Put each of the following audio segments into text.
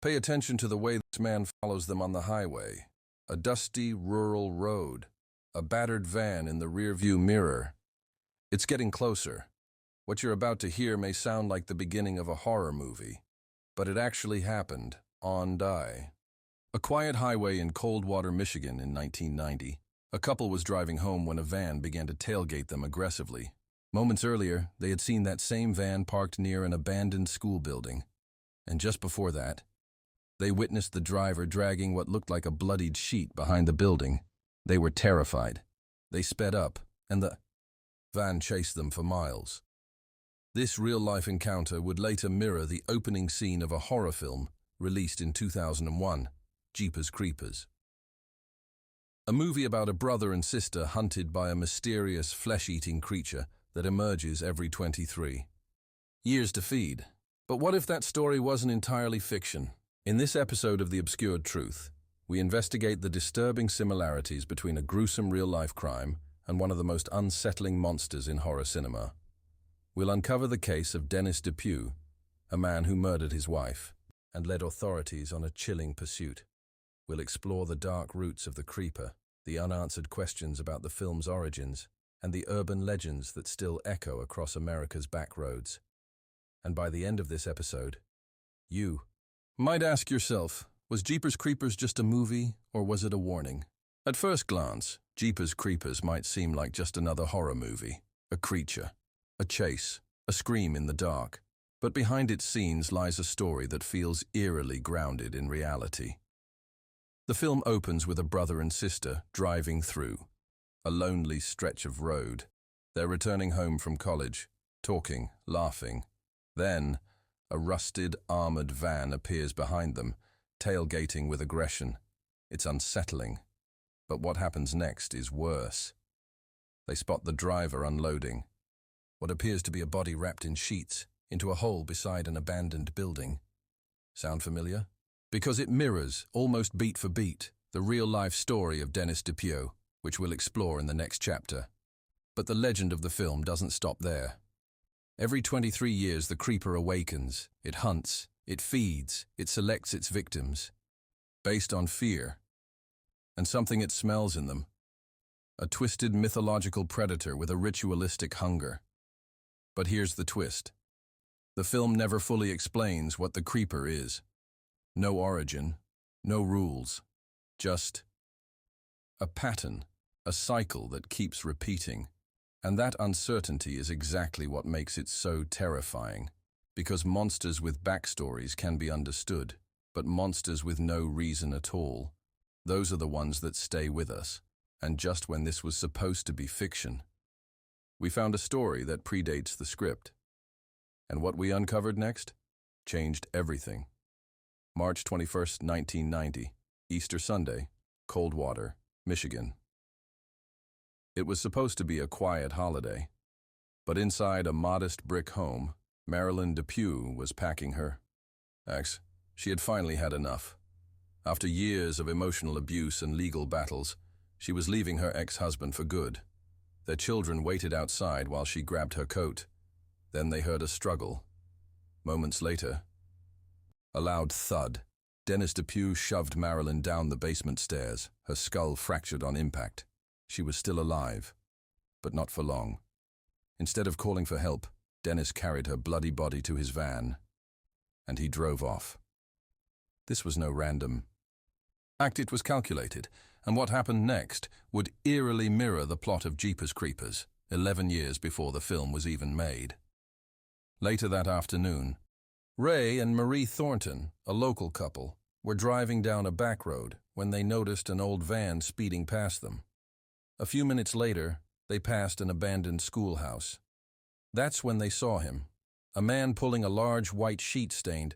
Pay attention to the way this man follows them on the highway. A dusty, rural road. A battered van in the rearview mirror. It's getting closer. What you're about to hear may sound like the beginning of a horror movie, but it actually happened on Die. A quiet highway in Coldwater, Michigan in 1990. A couple was driving home when a van began to tailgate them aggressively. Moments earlier, they had seen that same van parked near an abandoned school building. And just before that, they witnessed the driver dragging what looked like a bloodied sheet behind the building. They were terrified. They sped up, and the van chased them for miles. This real-life encounter would later mirror the opening scene of a horror film released in 2001, Jeepers Creepers. A movie about a brother and sister hunted by a mysterious flesh-eating creature that emerges every 23 years to feed. But what if that story wasn't entirely fiction? In this episode of The Obscured Truth, we investigate the disturbing similarities between a gruesome real-life crime and one of the most unsettling monsters in horror cinema. We'll uncover the case of Dennis DePue, a man who murdered his wife and led authorities on a chilling pursuit. We'll explore the dark roots of the creeper, the unanswered questions about the film's origins, and the urban legends that still echo across America's back roads. And by the end of this episode, you might ask yourself, was Jeepers Creepers just a movie, or was it a warning? At first glance, Jeepers Creepers might seem like just another horror movie, a creature, a chase, a scream in the dark. But behind its scenes lies a story that feels eerily grounded in reality. The film opens with a brother and sister driving through a lonely stretch of road. They're returning home from college, talking, laughing. Then, a rusted, armored van appears behind them, tailgating with aggression. It's unsettling. But what happens next is worse. They spot the driver unloading what appears to be a body wrapped in sheets into a hole beside an abandoned building. Sound familiar? Because it mirrors, almost beat for beat, the real-life story of Dennis DePue, which we'll explore in the next chapter. But the legend of the film doesn't stop there. Every 23 years, the creeper awakens. It hunts, it feeds, it selects its victims, based on fear, and something it smells in them. A twisted mythological predator with a ritualistic hunger. But here's the twist. The film never fully explains what the creeper is. No origin, no rules, just a pattern, a cycle that keeps repeating. And that uncertainty is exactly what makes it so terrifying. Because monsters with backstories can be understood, but monsters with no reason at all, those are the ones that stay with us. And just when this was supposed to be fiction, we found a story that predates the script. And what we uncovered next changed everything. March 21st, 1990, Easter Sunday, Coldwater, Michigan. It was supposed to be a quiet holiday, but inside a modest brick home, Marilyn DePue was packing her ex. She had finally had enough. After years of emotional abuse and legal battles, she was leaving her ex-husband for good. Their children waited outside while she grabbed her coat. Then they heard a struggle. Moments later, a loud thud. Dennis DePue shoved Marilyn down the basement stairs, her skull fractured on impact. She was still alive, but not for long. Instead of calling for help, Dennis carried her bloody body to his van, and he drove off. This was no random act, it was calculated, and what happened next would eerily mirror the plot of Jeepers Creepers, 11 years before the film was even made. Later that afternoon, Ray and Marie Thornton, a local couple, were driving down a back road when they noticed an old van speeding past them. A few minutes later, they passed an abandoned schoolhouse. That's when they saw him, a man pulling a large white sheet stained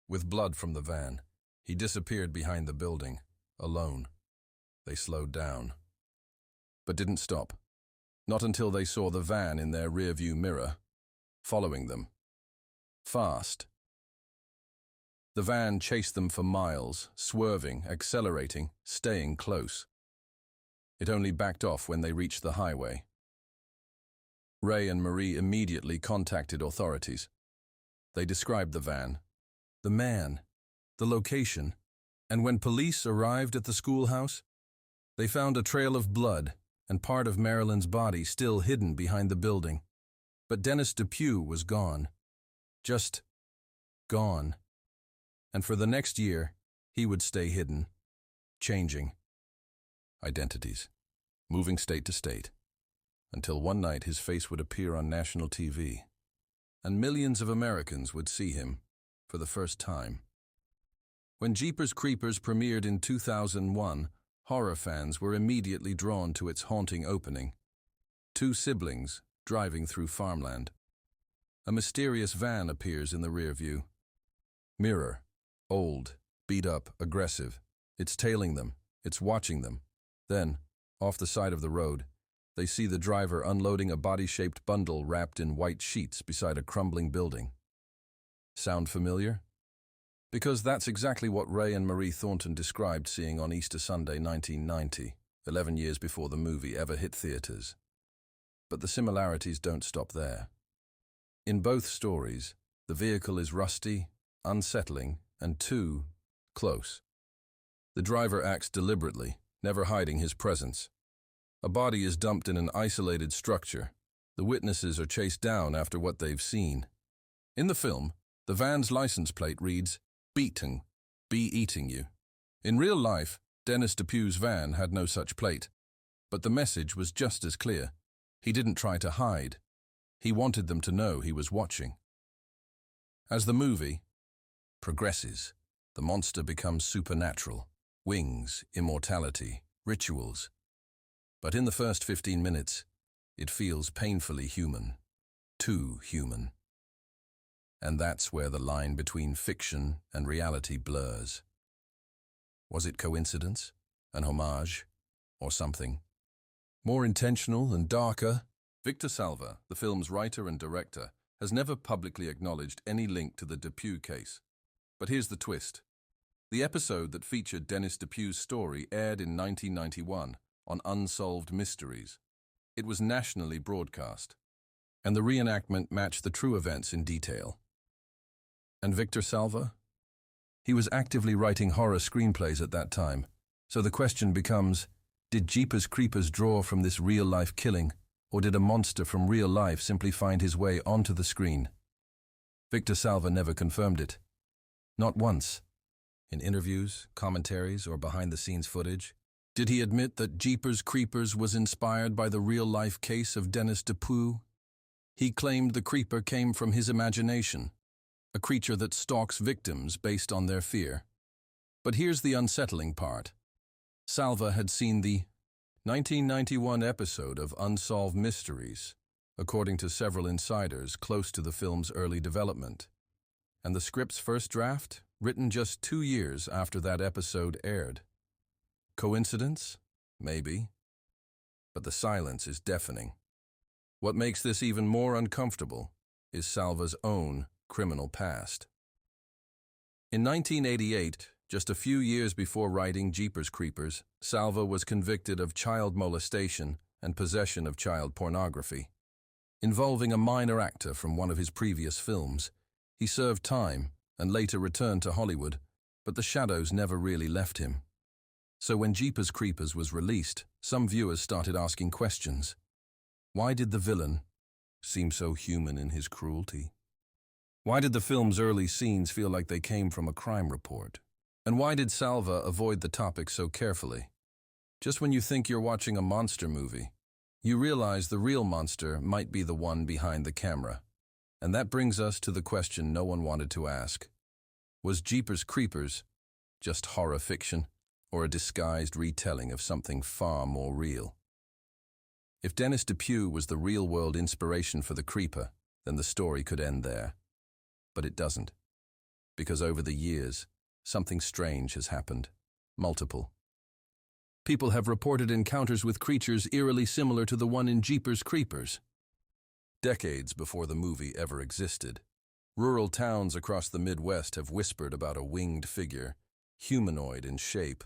with blood from the van. He disappeared behind the building, alone. They slowed down, but didn't stop. Not until they saw the van in their rearview mirror, following them. Fast. The van chased them for miles, swerving, accelerating, staying close. It only backed off when they reached the highway. Ray and Marie immediately contacted authorities. They described the van. The man. the location, and when police arrived at the schoolhouse, they found a trail of blood and part of Marilyn's body still hidden behind the building. But Dennis DePue was gone. Just gone. And for the next year, he would stay hidden, changing identities, moving state to state, until one night his face would appear on national TV, and millions of Americans would see him for the first time. When Jeepers Creepers premiered in 2001, horror fans were immediately drawn to its haunting opening. Two siblings driving through farmland. A mysterious van appears in the rear view mirror. Old, beat up, aggressive. It's tailing them. It's watching them. Then, off the side of the road, they see the driver unloading a body-shaped bundle wrapped in white sheets beside a crumbling building. Sound familiar? Because that's exactly what Ray and Marie Thornton described seeing on Easter Sunday 1990, 11 years before the movie ever hit theaters. But the similarities don't stop there. In both stories, the vehicle is rusty, unsettling, and too close. The driver acts deliberately, never hiding his presence. A body is dumped in an isolated structure. The witnesses are chased down after what they've seen. In the film, the van's license plate reads, "Beating, be eating you." In real life, Dennis DePue's van had no such plate. But the message was just as clear. He didn't try to hide. He wanted them to know he was watching. As the movie progresses, the monster becomes supernatural. Wings, immortality, rituals. But in the first 15 minutes, it feels painfully human. Too human. And that's where the line between fiction and reality blurs. Was it coincidence, an homage, or something more intentional and darker? Victor Salva, the film's writer and director, has never publicly acknowledged any link to the DePue case. But here's the twist. The episode that featured Dennis DePue's story aired in 1991 on Unsolved Mysteries. It was nationally broadcast, and the reenactment matched the true events in detail. And Victor Salva? He was actively writing horror screenplays at that time, so the question becomes, did Jeepers Creepers draw from this real-life killing, or did a monster from real life simply find his way onto the screen? Victor Salva never confirmed it. Not once. In interviews, commentaries, or behind-the-scenes footage, did he admit that Jeepers Creepers was inspired by the real-life case of Dennis DePue? He claimed the creeper came from his imagination, a creature that stalks victims based on their fear. But here's the unsettling part. Salva had seen the 1991 episode of Unsolved Mysteries, according to several insiders close to the film's early development. And the script's first draft, written just 2 years after that episode aired. Coincidence? Maybe. But the silence is deafening. What makes this even more uncomfortable is Salva's own criminal past. In 1988, just a few years before writing Jeepers Creepers, Salva was convicted of child molestation and possession of child pornography. Involving a minor actor from one of his previous films, he served time and later returned to Hollywood, but the shadows never really left him. So when Jeepers Creepers was released, some viewers started asking questions. Why did the villain seem so human in his cruelty? Why did the film's early scenes feel like they came from a crime report? And why did Salva avoid the topic so carefully? Just when you think you're watching a monster movie, you realize the real monster might be the one behind the camera. And that brings us to the question no one wanted to ask. Was Jeepers Creepers just horror fiction, or a disguised retelling of something far more real? If Dennis DePue was the real-world inspiration for the creeper, then the story could end there. But it doesn't. Because over the years, something strange has happened. Multiple. People have reported encounters with creatures eerily similar to the one in Jeepers Creepers. Decades before the movie ever existed, rural towns across the Midwest have whispered about a winged figure, humanoid in shape,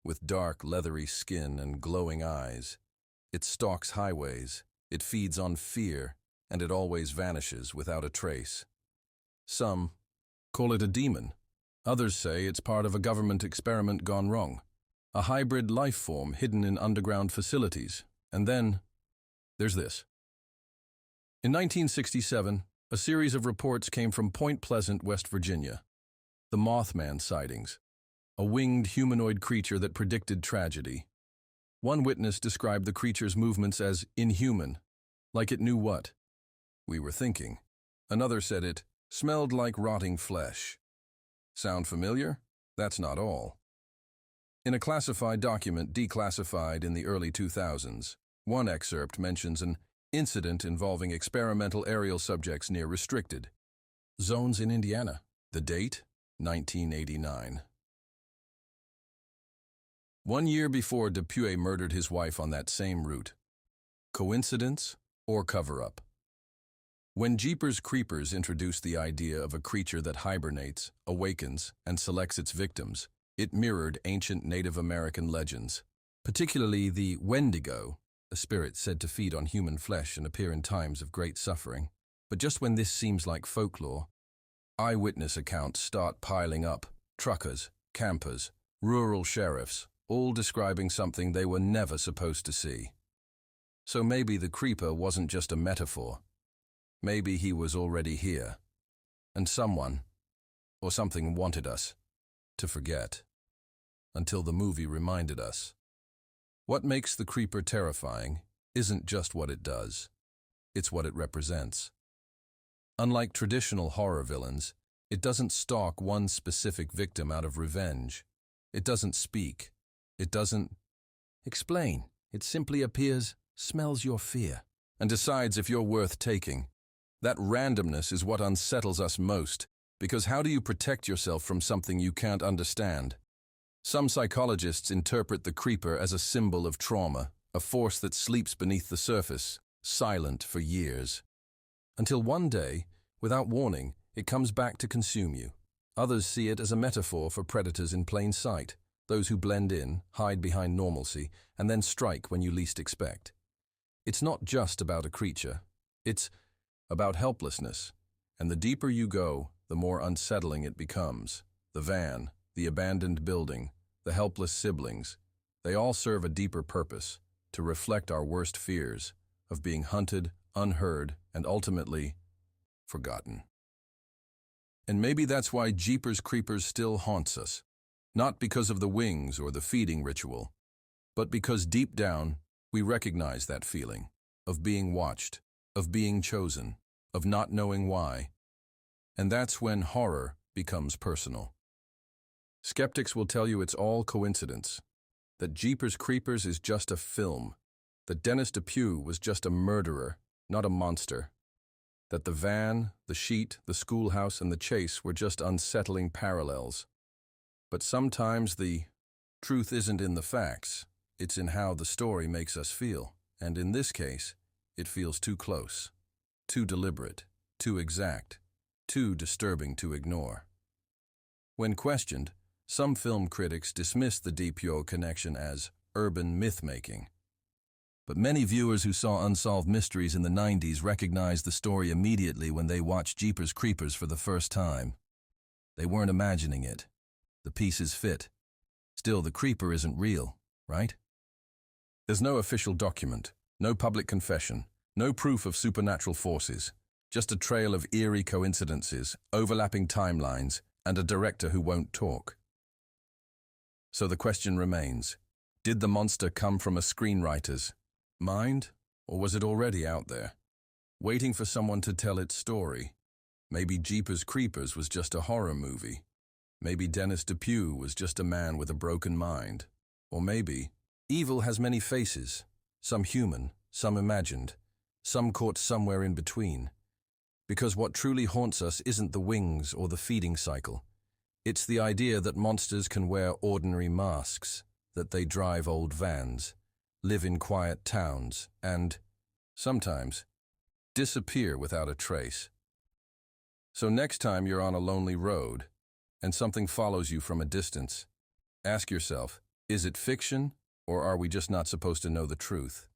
with dark, leathery skin and glowing eyes. It stalks highways, it feeds on fear, and it always vanishes without a trace. Some call it a demon, Others say it's part of a government experiment gone wrong, a hybrid life form hidden in underground facilities. And then, there's this. In 1967, a series of reports came from Point Pleasant, West Virginia. The Mothman sightings, a winged humanoid creature that predicted tragedy. One witness described the creature's movements as inhuman, like it knew what we were thinking. Another said it smelled like rotting flesh. Sound familiar? That's not all. In a classified document declassified in the early 2000s, one excerpt mentions an incident involving experimental aerial subjects near restricted zones in Indiana. The date? 1989. 1 year before DePue murdered his wife on that same route. Coincidence or cover-up? When Jeepers Creepers introduced the idea of a creature that hibernates, awakens, and selects its victims, it mirrored ancient Native American legends, particularly the Wendigo, a spirit said to feed on human flesh and appear in times of great suffering. But just when this seems like folklore, eyewitness accounts start piling up. Truckers, campers, rural sheriffs, all describing something they were never supposed to see. So maybe the creeper wasn't just a metaphor. Maybe he was already here, and someone, or something wanted us to forget, until the movie reminded us. What makes the creeper terrifying isn't just what it does, it's what it represents. Unlike traditional horror villains, it doesn't stalk one specific victim out of revenge. It doesn't speak. It doesn't explain. It simply appears, smells your fear, and decides if you're worth taking. That randomness is what unsettles us most, because how do you protect yourself from something you can't understand? Some psychologists interpret the creeper as a symbol of trauma, a force that sleeps beneath the surface, silent for years. Until one day, without warning, it comes back to consume you. Others see it as a metaphor for predators in plain sight, those who blend in, hide behind normalcy, and then strike when you least expect. It's not just about a creature. It's about helplessness, and the deeper you go, the more unsettling it becomes. The van, the abandoned building, the helpless siblings, they all serve a deeper purpose, to reflect our worst fears of being hunted, unheard, and ultimately forgotten. And maybe that's why Jeepers Creepers still haunts us, not because of the wings or the feeding ritual, but because deep down we recognize that feeling of being watched, of being chosen, of not knowing why. And that's when horror becomes personal. Skeptics will tell you it's all coincidence, that Jeepers Creepers is just a film, that Dennis DePue was just a murderer, not a monster, that the van, the sheet, the schoolhouse, and the chase were just unsettling parallels. But sometimes the truth isn't in the facts, it's in how the story makes us feel, and in this case, it feels too close, too deliberate, too exact, too disturbing to ignore. When questioned, some film critics dismiss the DePue connection as urban myth-making. But many viewers who saw Unsolved Mysteries in the 90s recognized the story immediately when they watched Jeepers Creepers for the first time. They weren't imagining it. The pieces fit. Still, the creeper isn't real, right? There's no official document, no public confession, no proof of supernatural forces, just a trail of eerie coincidences, overlapping timelines, and a director who won't talk. So the question remains, did the monster come from a screenwriter's mind, or was it already out there, waiting for someone to tell its story? Maybe Jeepers Creepers was just a horror movie. Maybe Dennis DePue was just a man with a broken mind. Or maybe evil has many faces, some human, some imagined, some caught somewhere in between. Because what truly haunts us isn't the wings or the feeding cycle. It's the idea that monsters can wear ordinary masks, that they drive old vans, live in quiet towns, and, sometimes, disappear without a trace. So next time you're on a lonely road, and something follows you from a distance, ask yourself, is it fiction, or are we just not supposed to know the truth?